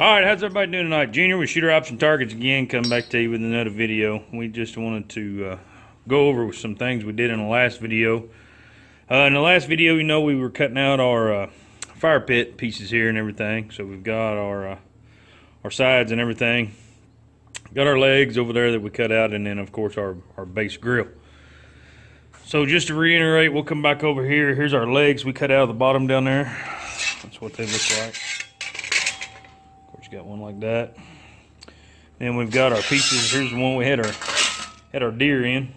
Alright, how's everybody doing tonight? Junior with Shooter Option Targets again, coming back to you with another video. We just wanted to go over some things we did in the last video. In the last video, you know, we were cutting out our fire pit pieces here and everything. So we've got our sides and everything. Got our legs over there that we cut out, and then of course our base grill. So just to reiterate, we'll come back over here. Here's our legs we cut out of the bottom down there. That's what they look like. Got one like that. Then we've got our pieces. Here's the one we had our deer in,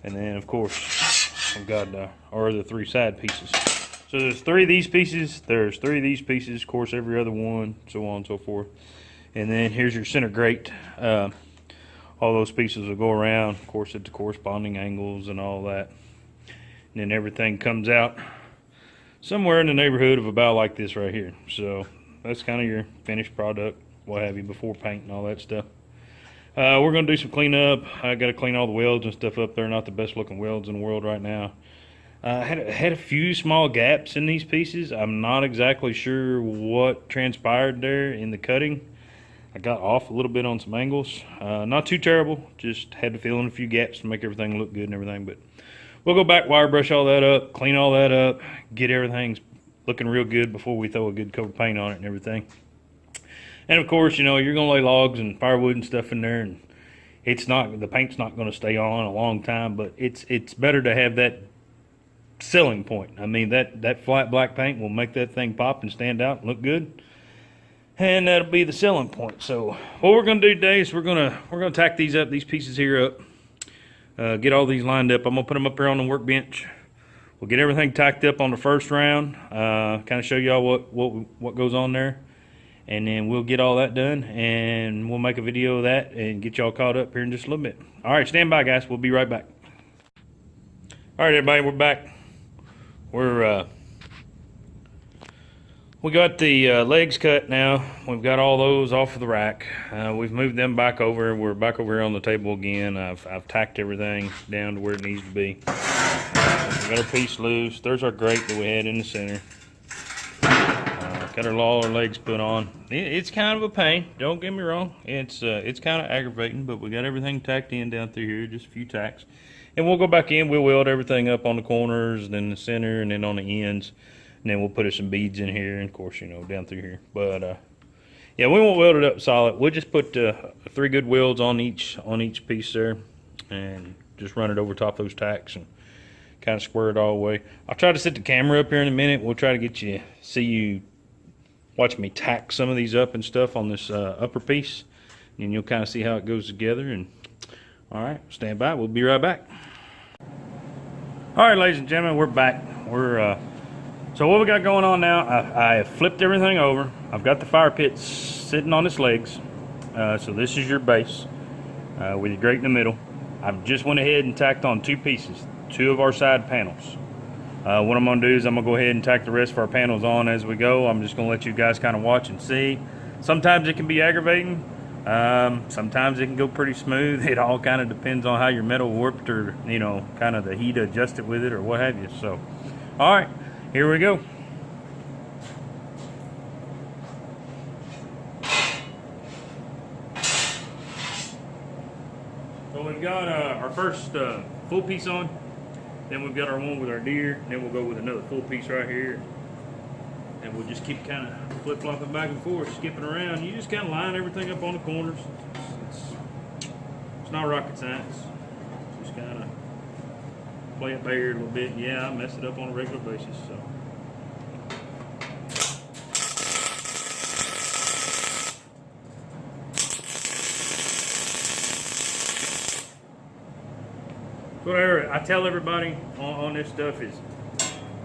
and then of course we've got our other three side pieces. So there's three of these pieces. There's three of these pieces. Of course, every other one, so on and so forth. And then here's your center grate. All those pieces will go around, of course, at the corresponding angles and all that. And then everything comes out somewhere in the neighborhood of about like this right here. So that's kind of your finished product, what have you, before paint and all that stuff. We're going to do some cleanup. I got to clean all the welds and stuff up there. Not the best looking welds in the world right now. Had a few small gaps in these pieces. I'm not exactly sure what transpired there in the cutting. I got off a little bit on some angles. Not too terrible. Just had to fill in a few gaps to make everything look good and everything. But we'll go back, wire brush all that up, clean all that up, get everything looking real good before we throw a good coat of paint on it and everything. And of course, you know, you're gonna lay logs and firewood and stuff in there, and the paint's not gonna stay on a long time, but it's better to have that selling point. I mean, that flat black paint will make that thing pop and stand out and look good, and that'll be the selling point. So what we're gonna do today is we're gonna tack these pieces here up, get all these lined up. I'm gonna put them up here on the workbench. We'll get everything tacked up on the first round, kind of show y'all what goes on there, and then we'll get all that done, and we'll make a video of that and get y'all caught up here in just a little bit. All right, stand by, guys. We'll be right back. All right, everybody, we're back. We got the legs cut now. We've got all those off of the rack. We've moved them back over. We're back over here on the table again. I've tacked everything down to where it needs to be. We got our piece loose. There's our grate that we had in the center. Got all our legs put on. It's kind of a pain. Don't get me wrong. It's kind of aggravating, but we got everything tacked in down through here. Just a few tacks, and we'll go back in. We'll weld everything up on the corners, and then the center, and then on the ends. And then we'll put some beads in here, and of course, you know, down through here. But yeah, we won't weld it up solid. We'll just put 3 good welds on each piece there, and just run it over top those tacks and kind of square it all the way. I'll try to set the camera up here in a minute. We'll try to see you watch me tack some of these up and stuff on this upper piece, and you'll kind of see how it goes together. And all right, stand by. We'll be right back. All right, ladies and gentlemen, we're back. So what we got going on now, I have flipped everything over. I've got the fire pit sitting on its legs. So this is your base with your grate in the middle. I've just went ahead and tacked on 2 pieces, 2 of our side panels. What I'm going to do is I'm going to go ahead and tack the rest of our panels on as we go. I'm just going to let you guys kind of watch and see. Sometimes it can be aggravating. Sometimes it can go pretty smooth. It all kind of depends on how your metal warped, or, you know, kind of the heat adjusted with it, or what have you. So, all right. Here we go. So we've got our first full piece on, then we've got our one with our deer, and then we'll go with another full piece right here. And we'll just keep kind of flip-flopping back and forth, skipping around. You just kind of line everything up on the corners. It's not rocket science. Just kind of play it by ear a little bit. Yeah, I mess it up on a regular basis. So. Whatever I tell everybody on this stuff is,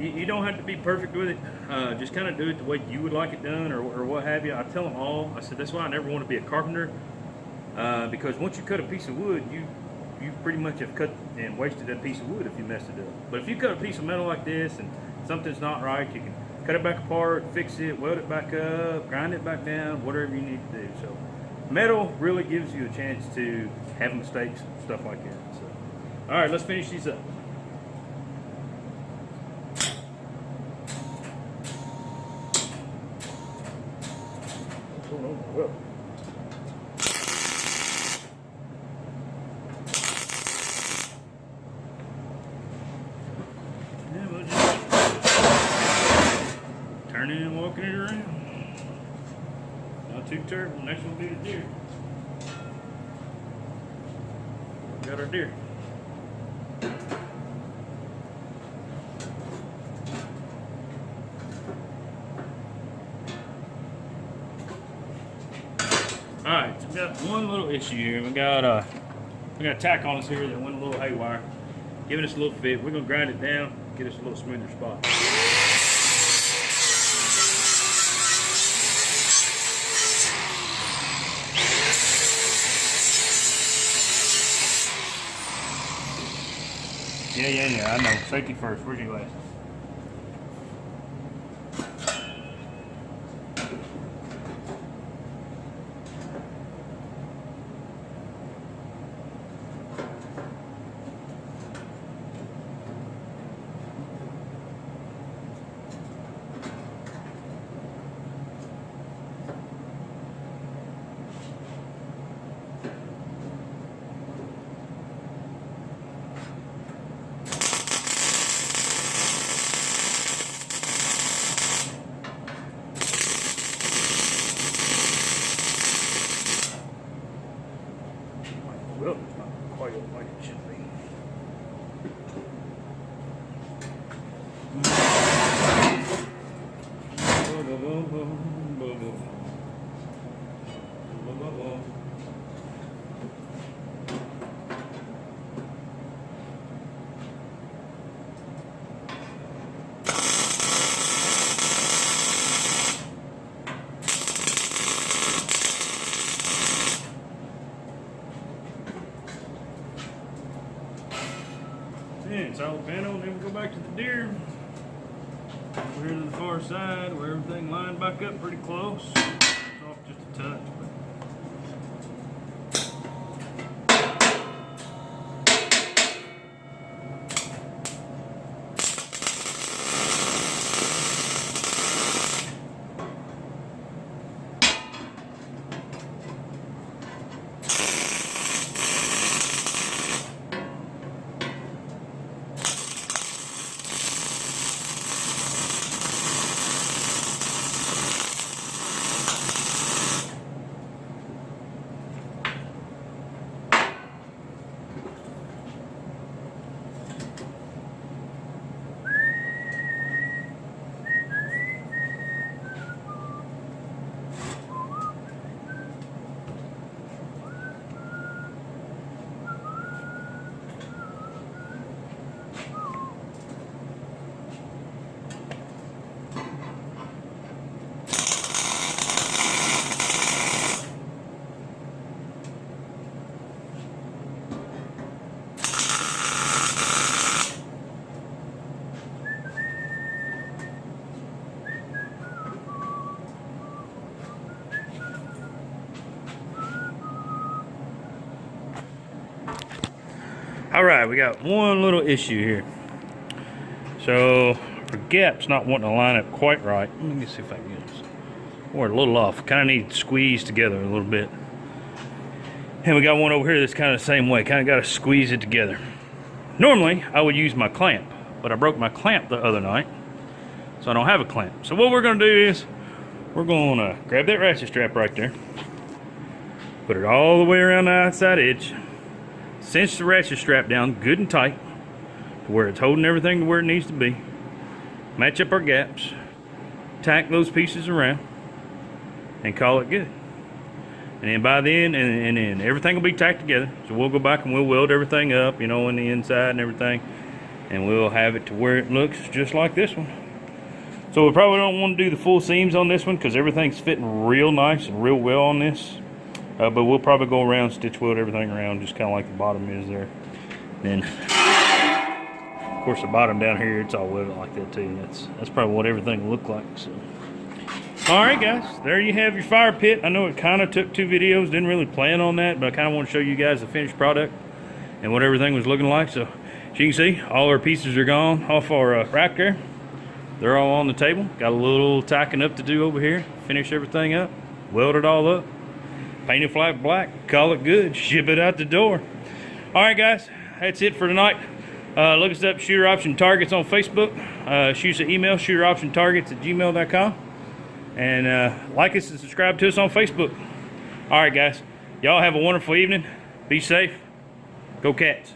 you don't have to be perfect with it. Just kind of do it the way you would like it done, or what have you. I tell them all. I said that's why I never want to be a carpenter, because once you cut a piece of wood, you pretty much have cut and wasted that piece of wood if you messed it up. But if you cut a piece of metal like this and something's not right, you can cut it back apart, fix it, weld it back up, grind it back down, whatever you need to do. So metal really gives you a chance to have mistakes, stuff like that. So, all right, let's finish these up. going on the weld. Yeah, we'll just turn it and walking it around. Not too terrible. Next one will be the deer. We got our deer. Alright, so we got one little issue here. We got a tack on us here that went a little haywire. Giving us a little fit. We're gonna grind it down, get us a little smoother spot. Yeah, I know. Safety first. Where's your glasses? Well, it's not quite like it should be. It's all panel, then we go back to the deer. Over here to the far side where everything lined back up pretty close. It's off just a touch. Alright, we got one little issue here. So, our gap's not wanting to line up quite right. Let me see if I can get this. We're a little off. Kind of need to squeeze together a little bit. And we got one over here that's kind of the same way. Kind of got to squeeze it together. Normally, I would use my clamp, but I broke my clamp the other night, so I don't have a clamp. So what we're going to do is, we're going to grab that ratchet strap right there, put it all the way around the outside edge, cinch the ratchet strap down good and tight to where it's holding everything to where it needs to be, match up our gaps, tack those pieces around, and call it good. And then by then, and then everything will be tacked together. So we'll go back and we'll weld everything up, you know, on the inside and everything, and we'll have it to where it looks just like this one. So we probably don't want to do the full seams on this one because everything's fitting real nice and real well on this. But we'll probably go around, stitch weld everything around, just kind of like the bottom is there. Then, of course, the bottom down here, it's all welded like that too. That's probably what everything will look like. So, all right, guys, there you have your fire pit. I know it kind of took 2 videos. Didn't really plan on that, but I kind of want to show you guys the finished product and what everything was looking like. So, as you can see, all our pieces are gone off our rack there. They're all on the table. Got a little tacking up to do over here. Finish everything up. weld it all up, paint it flat black, call it good, ship it out the door. All right, guys, that's it for tonight. Look us up, Shooter Option Targets on Facebook. Shoot us an email, shooteroptiontargets@gmail.com. And like us and subscribe to us on Facebook. All right, guys. Y'all have a wonderful evening. Be safe. Go Cats.